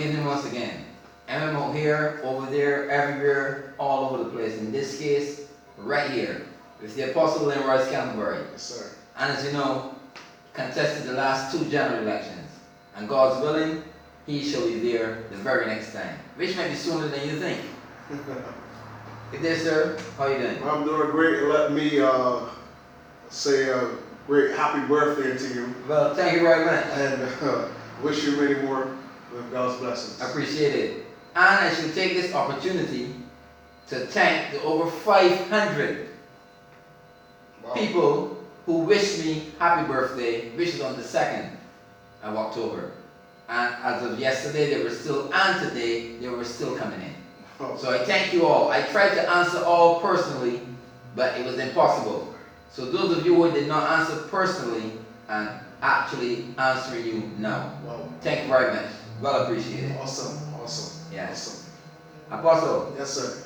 evening once again. M.M Out here, over there, everywhere, all over the place. In this case, right here, with the Apostle in Royce Canterbury. Yes, sir. And as you know, contested the last 2 general elections. And God's willing, he shall be there the very next time. Which might be sooner than you think. Good day, sir. How you doing? I'm doing great. Let me say a great happy birthday to you. Well, thank you very much. And wish you many more with God's blessings. I appreciate it. And I should take this opportunity to thank the over 500 people who wished me happy birthday, which is on the 2nd of October. And as of yesterday, they were still, and today, they were still coming in. So I thank you all. I tried to answer all personally, but it was impossible. So those of you who did not answer personally, I'm actually answering you now. Wow. Thank you very much. Well appreciated. Awesome. Awesome. Yes. Awesome. Apostle. Yes, sir.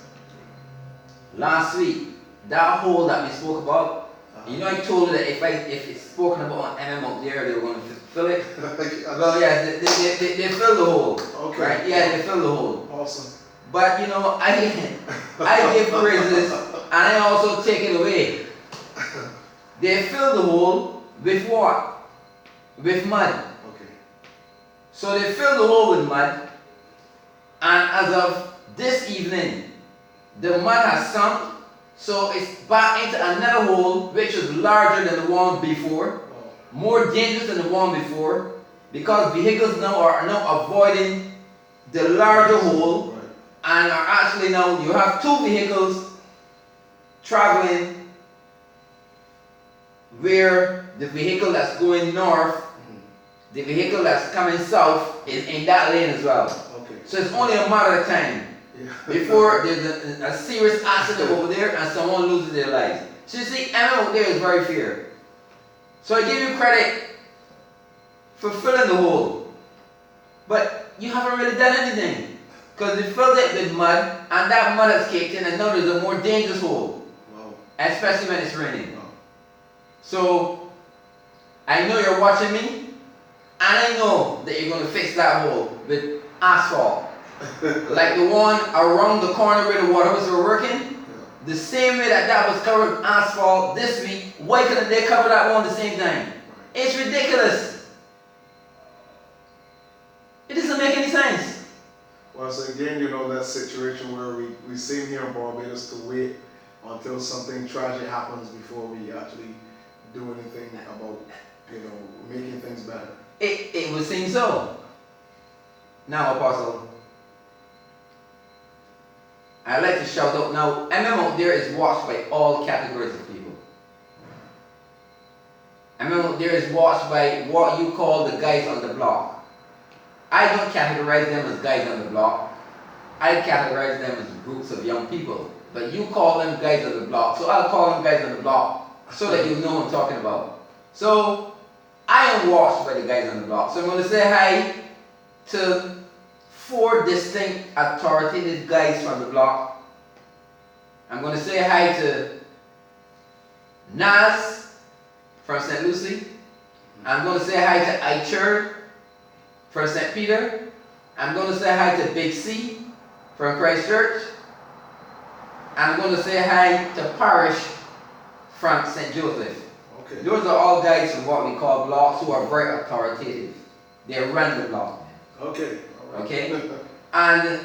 Last week, that hole that we spoke about, you know, I told you that if it's spoken about on M.M Out There, they were going to fill it. Well, yeah, they filled the hole. Okay. Right? Yeah, they filled the hole. Awesome. But you know, I give praises and I also take it away. They filled the hole with what? With mud. Okay. So they filled the hole with mud, and as of this evening, the mud has sunk, so it's back into another hole which is larger than the one before, more dangerous than the one before, because vehicles now are avoiding the larger hole, and are actually now, you have 2 vehicles traveling where the vehicle that's going north, the vehicle that's coming south is in that lane as well. Okay. So it's only a matter of time before there's a serious accident over there and someone loses their lives. So you see, M.M Out There is very fair. So I give you credit for filling the hole. But you haven't really done anything. Because they filled it with mud and that mud has caked in and now there's a more dangerous hole. Wow. Especially when it's raining. Wow. So I know you're watching me and I know that you're going to fix that hole with asphalt. Like the one around the corner where the water was working, the same way that was covered with asphalt this week, why couldn't they cover that one at the same time? It's ridiculous. It doesn't make any sense. Well, so again, you know, that situation where we seem here in Barbados to wait until something tragic happens before we actually do anything about, you know, making things better. It would seem so. Now, Apostle, I'd like to shout out now, M.M Out There is watched by all categories of people. M.M Out There is watched by what you call the guys on the block. I don't categorize them as guys on the block. I categorize them as groups of young people. But you call them guys on the block. So I'll call them guys on the block so that you know what I'm talking about. So I am watched by the guys on the block. So I'm going to say hi to 4 distinct authoritative guys from the block. I'm going to say hi to Naz from St. Lucie. I'm going to say hi to Aicher from St. Peter. I'm going to say hi to Big C from Christ Church. I'm going to say hi to Parish from St. Joseph. Okay. Those are all guys from what we call blocks who are very authoritative. They run the block. Okay. All right. Okay? And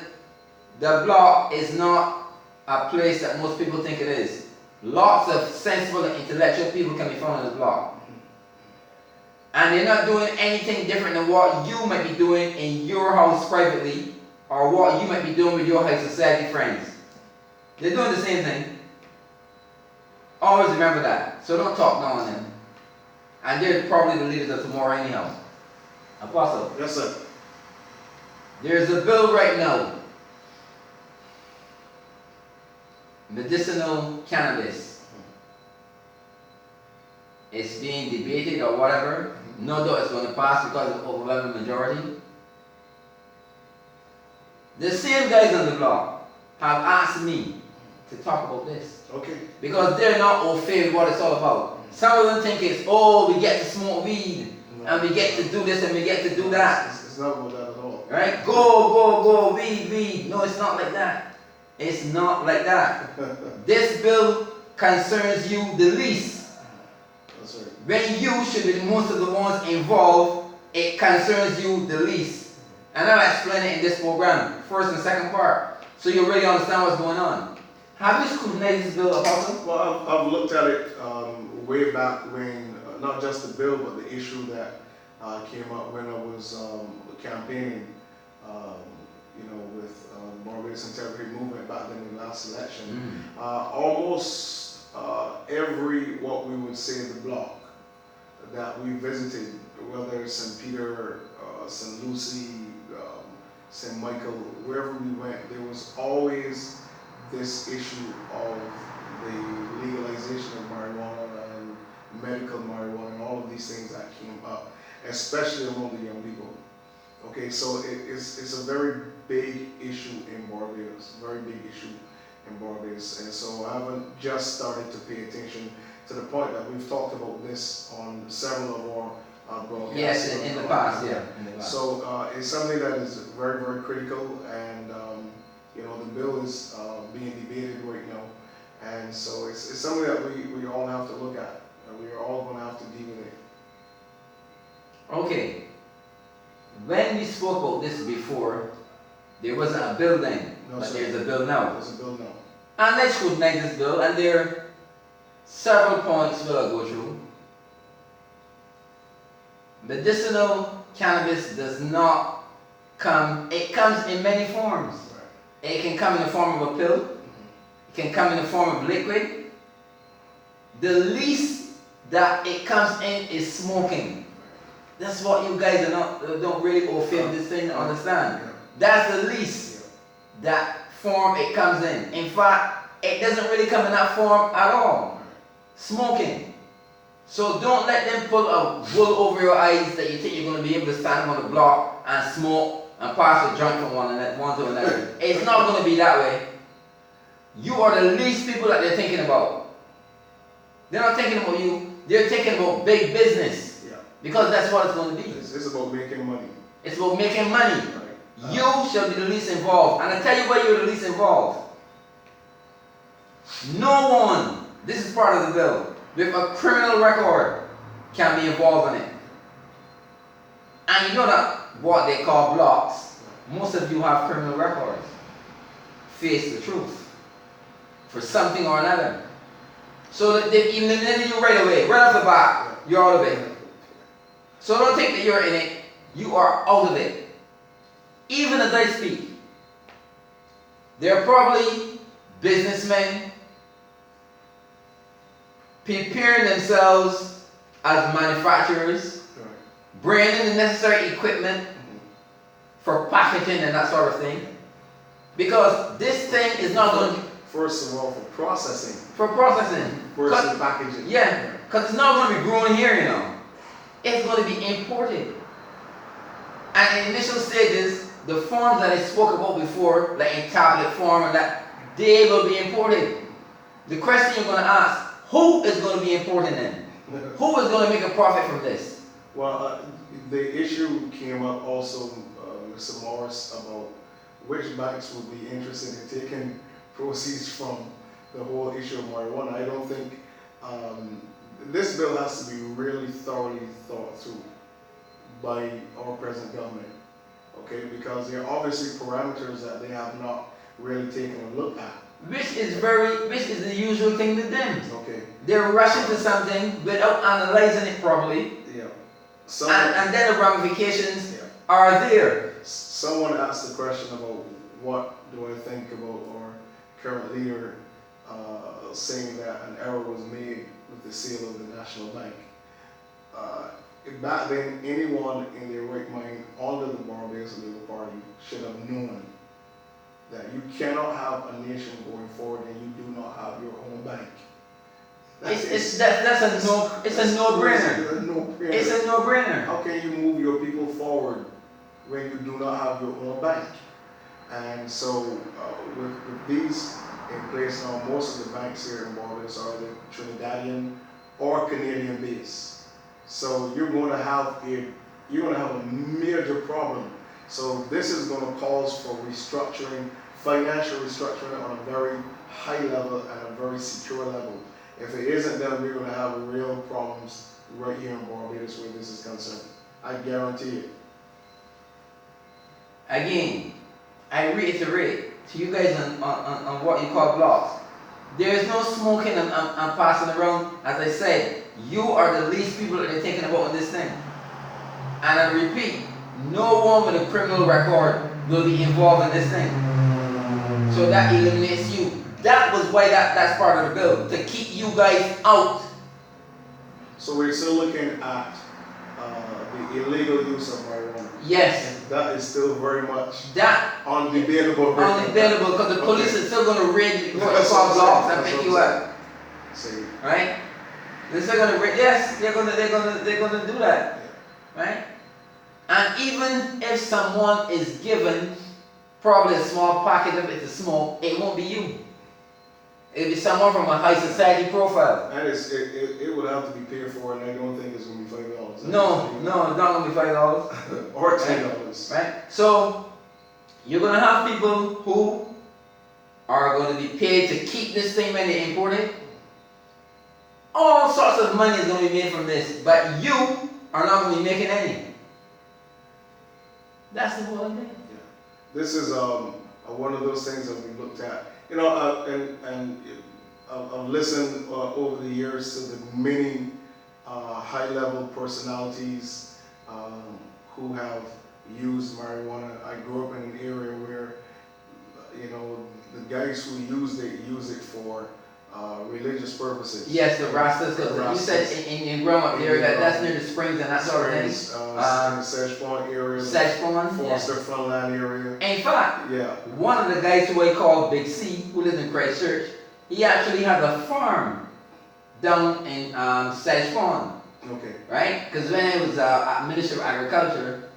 the block is not a place that most people think it is. Lots of sensible and intellectual people can be found in the block. And they're not doing anything different than what you might be doing in your house privately or what you might be doing with your high society friends. They're doing the same thing. Always remember that. So don't talk down on them. And they're probably the leaders of tomorrow anyhow. Apostle. Yes, sir. There's a bill right now. Medicinal cannabis. It's being debated or whatever. No doubt it's going to pass because of overwhelming majority. The same guys on the block have asked me to talk about this. Okay. Because they're not au fait with what it's all about. Some of them think it's, oh, we get to smoke weed. and we get to do this and we get to do that. It's not about that at all. Right? Go, weed. No, it's not like that. It's not like that. This bill concerns you the least. That's right. When you should be most of the ones involved, it concerns you the least. And I'll explain it in this program, first and second part, so you really understand what's going on. Have you scrutinized this bill, Apostle? Well, I've looked at it way back when, not just the bill, but the issue that came up when I was campaigning, with Barbados Integrity Movement back in the last election. Almost every, what we would say, the block that we visited, whether it's St. Peter, St. Lucie, St. Michael, wherever we went, there was always this issue of the legalization of marijuana and medical marijuana and all of these things that came up, especially among the young people. Okay, so it's a very big issue in Barbados, very big issue in Barbados, and so I haven't just started to pay attention to the point that we've talked about this on several of our broadcasts. Yes, in the past, yeah. So it's something that is very, very critical, and the bill is being debated right now, and so it's something that we all have to look at, and we are all going to have to deal with it. Okay. When we spoke about this before, there wasn't a bill then, but there's a bill now. There's a bill now. And let's scrutinize this bill, and there are several points we'll go through. Medicinal cannabis does not come, it comes in many forms. Right. It can come in the form of a pill, it can come in the form of liquid. The least that it comes in is smoking. That's what you guys don't really fulfill this thing to understand. That's the least that form it comes in. In fact, it doesn't really come in that form at all. Smoking. So don't let them put a wool over your eyes that you think you're going to be able to stand on the block and smoke and pass a joint from one to another. It's not going to be that way. You are the least people that they're thinking about. They're not thinking about you. They're thinking about big business. Because that's what it's going to be. It's about making money. It's about making money. Right. You shall be the least involved. And I tell you why you're the least involved. No one, this is part of the bill, with a criminal record can be involved in it. And you know that what they call blocks, most of you have criminal records. Face the truth. For something or another. So that they've eliminated you right away. Right off the bat, you're out of it. So don't think that you're in it, you are out of it. Even as I speak, there are probably businessmen preparing themselves as manufacturers, bringing in the necessary equipment for packaging and that sort of thing. Because this thing is not going to... First of all, for processing. For processing. First, packaging. Yeah, because it's not going to be grown here, It's going to be imported. And in initial stages, the forms that I spoke about before, like in tablet form and that, they will be imported. The question you're going to ask, who is going to be importing them? Who is going to make a profit from this? Well, the issue came up also, Mr. Morris, about which banks would be interested in taking proceeds from the whole issue of marijuana. I don't think this bill has to be really thoroughly thought through by our present government, okay? Because there are obviously parameters that they have not really taken a look at. Which is the usual thing with them. Okay. They're rushing to something without analyzing it properly. Yeah. And then the ramifications are there. Someone asked the question about what do I think about our current leader saying that an error was made with the sale of the National Bank. Back then, anyone in their right mind under the Barbados Labour Party should have known that you cannot have a nation going forward and you do not have your own bank. It's a no-brainer. It's a no-brainer. How can you move your people forward when you do not have your own bank? And so with these in place now, most of the banks here in Barbados are the Trinidadian or Canadian base. So you're going to have a major problem. So this is going to cause for restructuring, financial restructuring on a very high level and a very secure level. If it isn't done, we're going to have real problems right here in Barbados where this is concerned. I guarantee it. Again, I reiterate to you guys on what you call blocks. There is no smoking and passing around. As I said, you are the least people that they're thinking about in this thing. And I repeat, no one with a criminal record will be involved in this thing. So that eliminates you. That was why that's part of the bill, to keep you guys out. So we're still looking at the illegal use of marijuana. Yes. And that is still very much that undebatable. Undebatable, because the police is still going to raid what you call blocks and pick you up. See. Right? They're still going to raid. Yes, they're going to do that. Right? And even if someone is given probably a small packet of it to smoke, it won't be you. It'll be someone from a high society profile. And it would have to be paid for, and I don't think it's going to be $5. No, it's not going to be $5. Or $10. Right? So, you're going to have people who are going to be paid to keep this thing when they import it. All sorts of money is going to be made from this, but you are not going to be making any. That's the whole thing. Yeah. This is one of those things that we looked at. You know, and I've listened over the years to the many high-level personalities who have used marijuana. I grew up in an area where, you know, the guys who use it for religious purposes. Yes, the Rastas, because you said in your growing up area, that's near the springs and that sort of thing. Sedgemoor area. Sedgemoor, Foster Frontline area. In fact, yeah. One of the guys who I call Big C, who lives in Christchurch, he actually has a farm down in Sedgemoor. Okay. Right? Because when I was Minister of Agriculture,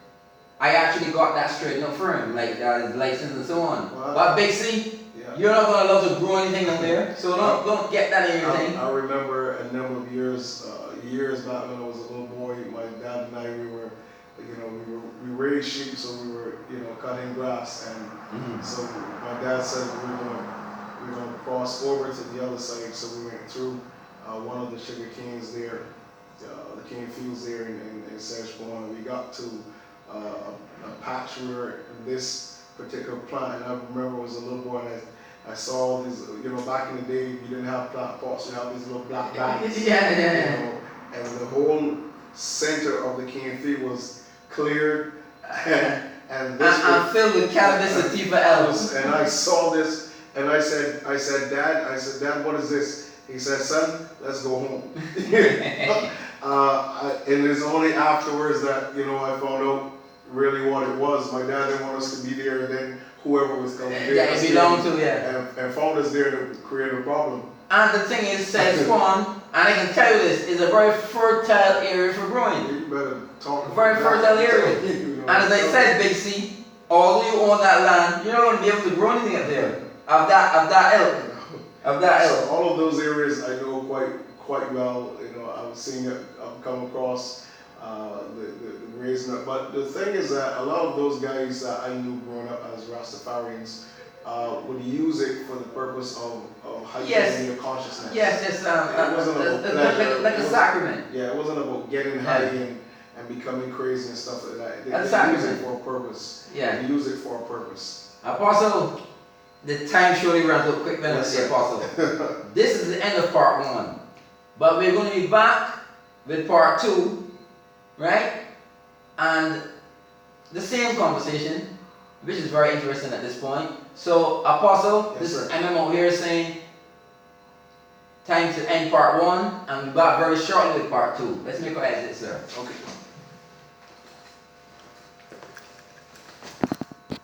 I actually got that straightened up for him, like his license and so on. Well, but Big C, you're not going to love to grow anything down there, so don't get that in your thing. I remember a number of years back when I was a little boy, my dad and I, we raised sheep, so we were, cutting grass, and so my dad said we were going to cross over to the other side, so we went through one of the sugar canes there, the cane fields there in Sedgemoor, and we got to a patch where this particular plant, and I remember I was a little boy, and I saw these, back in the day, you didn't have plant pots, you have these little black bags. Yeah. And the whole center of the cane field was cleared, and this I'm filled with cannabis sativa elves. And I saw this, and I said, Dad, what is this? He said, son, let's go home. And it's only afterwards that, I found out really what it was. My dad didn't want us to be there, and then whoever was coming there. Yeah, it belonged to, yeah. And found us there to create a problem. And the thing is, Sedgemoor, and I can tell you this, is a very fertile area for growing. You better talk. Very fertile area. And as I said, Big C, although you own that land, you're not going to be able to grow anything up there of that ilk. So all of those areas I know quite well. I've seen it. I've come across the raising up. But the thing is that a lot of those guys that I knew growing up as Rastafarians would use it for the purpose of heightening your consciousness. Yes, it wasn't about pleasure. Like a sacrament. Yeah, it wasn't about getting high and becoming crazy and stuff like that. They use it for a purpose. Yeah. They use it for a purpose. Apostle, the time surely runs up quick, man. The Apostle. This is the end of part 1. But we're going to be back with part 2, right? And the same conversation, which is very interesting at this point. So, Apostle, yes, this sir. is M.M Out There saying, time to end part 1, and we'll be back very shortly with part 2. Let's make our exit, sir. Okay.